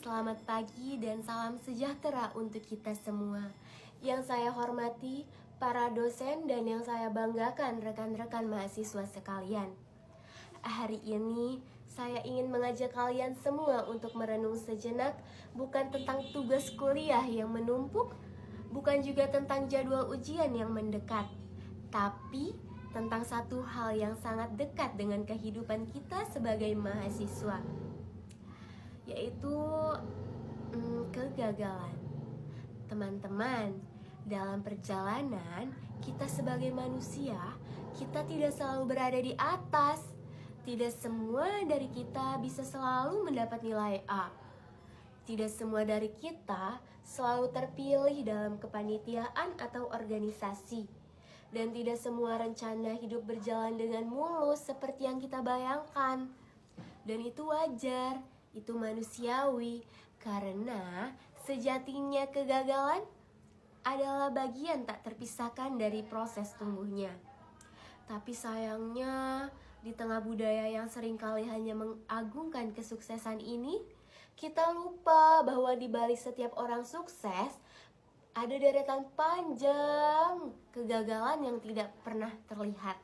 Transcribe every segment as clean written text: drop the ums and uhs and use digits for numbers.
Selamat pagi dan salam sejahtera untuk kita semua. Yang saya hormati, para dosen dan yang saya banggakan rekan-rekan mahasiswa sekalian. Hari ini saya ingin mengajak kalian semua untuk merenung sejenak, bukan tentang tugas kuliah yang menumpuk, bukan juga tentang jadwal ujian yang mendekat, tapi tentang satu hal yang sangat dekat dengan kehidupan kita sebagai mahasiswa, yaitu kegagalan. Teman-teman, dalam perjalanan kita sebagai manusia, kita tidak selalu berada di atas. Tidak semua dari kita bisa selalu mendapat nilai A. Tidak semua dari kita selalu terpilih dalam kepanitiaan atau organisasi. Dan tidak semua rencana hidup berjalan dengan mulus seperti yang kita bayangkan. Dan itu wajar, itu manusiawi, karena sejatinya kegagalan adalah bagian tak terpisahkan dari proses tumbuhnya. Tapi sayangnya, di tengah budaya yang seringkali hanya mengagungkan kesuksesan ini, kita lupa bahwa di balik setiap orang sukses ada deretan panjang kegagalan yang tidak pernah terlihat.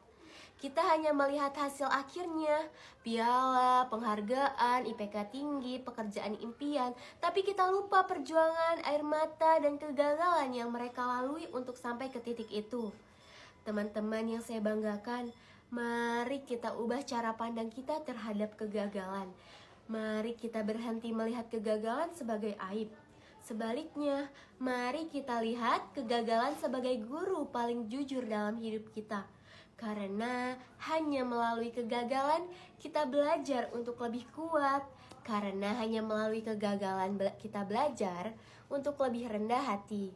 Kita hanya melihat hasil akhirnya, piala, penghargaan, IPK tinggi, pekerjaan impian, tapi kita lupa perjuangan, air mata, dan kegagalan yang mereka lalui untuk sampai ke titik itu. Teman-teman yang saya banggakan, mari kita ubah cara pandang kita terhadap kegagalan. Mari kita berhenti melihat kegagalan sebagai aib. Sebaliknya, mari kita lihat kegagalan sebagai guru paling jujur dalam hidup kita. Karena hanya melalui kegagalan kita belajar untuk lebih kuat. Karena hanya melalui kegagalan kita belajar untuk lebih rendah hati.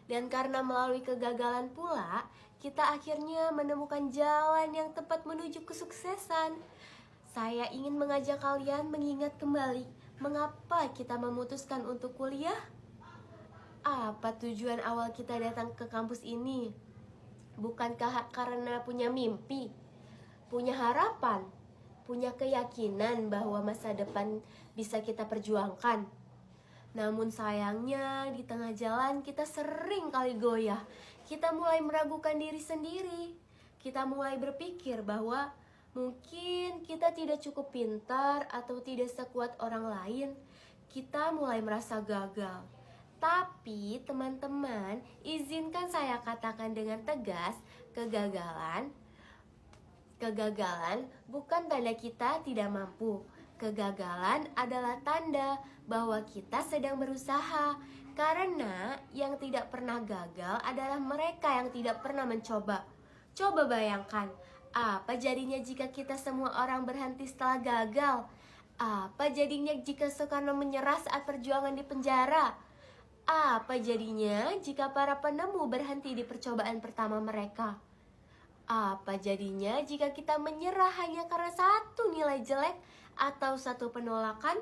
Dan karena melalui kegagalan pula, kita akhirnya menemukan jalan yang tepat menuju kesuksesan. Saya ingin mengajak kalian mengingat kembali mengapa kita memutuskan untuk kuliah. Apa tujuan awal kita datang ke kampus ini? Bukankah karena punya mimpi, punya harapan, punya keyakinan bahwa masa depan bisa kita perjuangkan? Namun sayangnya di tengah jalan kita sering kali goyah. Kita mulai meragukan diri sendiri. Kita mulai berpikir bahwa mungkin kita tidak cukup pintar atau tidak sekuat orang lain. Kita mulai merasa gagal. Tapi teman-teman, izinkan saya katakan dengan tegas, kegagalan bukan tanda kita tidak mampu. Kegagalan adalah tanda bahwa kita sedang berusaha. Karena yang tidak pernah gagal adalah mereka yang tidak pernah mencoba. Coba bayangkan, apa jadinya jika kita semua orang berhenti setelah gagal? Apa jadinya jika Soekarno menyerah saat perjuangan di penjara? Apa jadinya jika para penemu berhenti di percobaan pertama mereka? Apa jadinya jika kita menyerah hanya karena satu nilai jelek atau satu penolakan?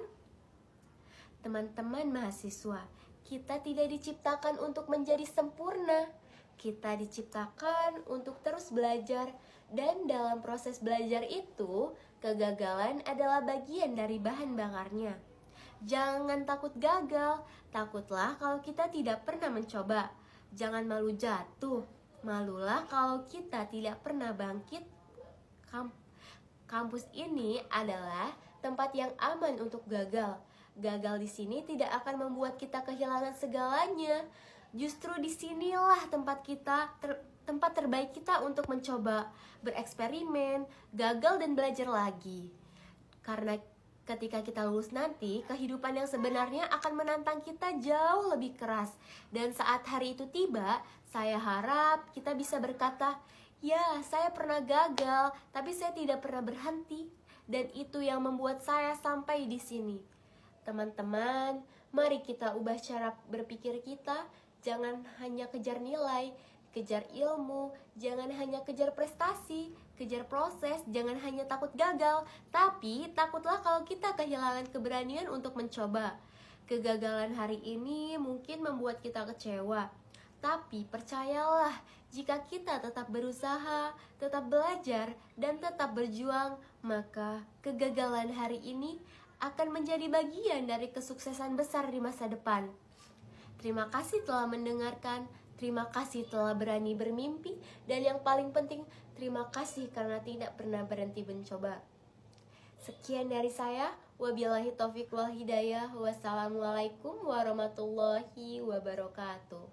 Teman-teman mahasiswa, kita tidak diciptakan untuk menjadi sempurna. Kita diciptakan untuk terus belajar, dan dalam proses belajar itu, kegagalan adalah bagian dari bahan bakarnya. Jangan takut gagal, takutlah kalau kita tidak pernah mencoba. Jangan malu jatuh, malulah kalau kita tidak pernah bangkit. Kampus ini adalah tempat yang aman untuk gagal. Gagal di sini tidak akan membuat kita kehilangan segalanya. Justru disinilah tempat terbaik kita untuk mencoba, bereksperimen, gagal dan belajar lagi. Karena ketika kita lulus nanti, kehidupan yang sebenarnya akan menantang kita jauh lebih keras. Dan saat hari itu tiba, saya harap kita bisa berkata, ya, saya pernah gagal, tapi saya tidak pernah berhenti. Dan itu yang membuat saya sampai di sini. Teman-teman, mari kita ubah cara berpikir kita. Jangan hanya kejar nilai, kejar ilmu, jangan hanya kejar prestasi, kejar proses, jangan hanya takut gagal, tapi takutlah kalau kita kehilangan keberanian untuk mencoba. Kegagalan hari ini mungkin membuat kita kecewa, tapi percayalah, jika kita tetap berusaha, tetap belajar, dan tetap berjuang, maka kegagalan hari ini akan menjadi bagian dari kesuksesan besar di masa depan. Terima kasih telah mendengarkan, terima kasih telah berani bermimpi, dan yang paling penting, terima kasih karena tidak pernah berhenti mencoba. Sekian dari saya, wabillahi taufiq wal hidayah, wassalamualaikum warahmatullahi wabarakatuh.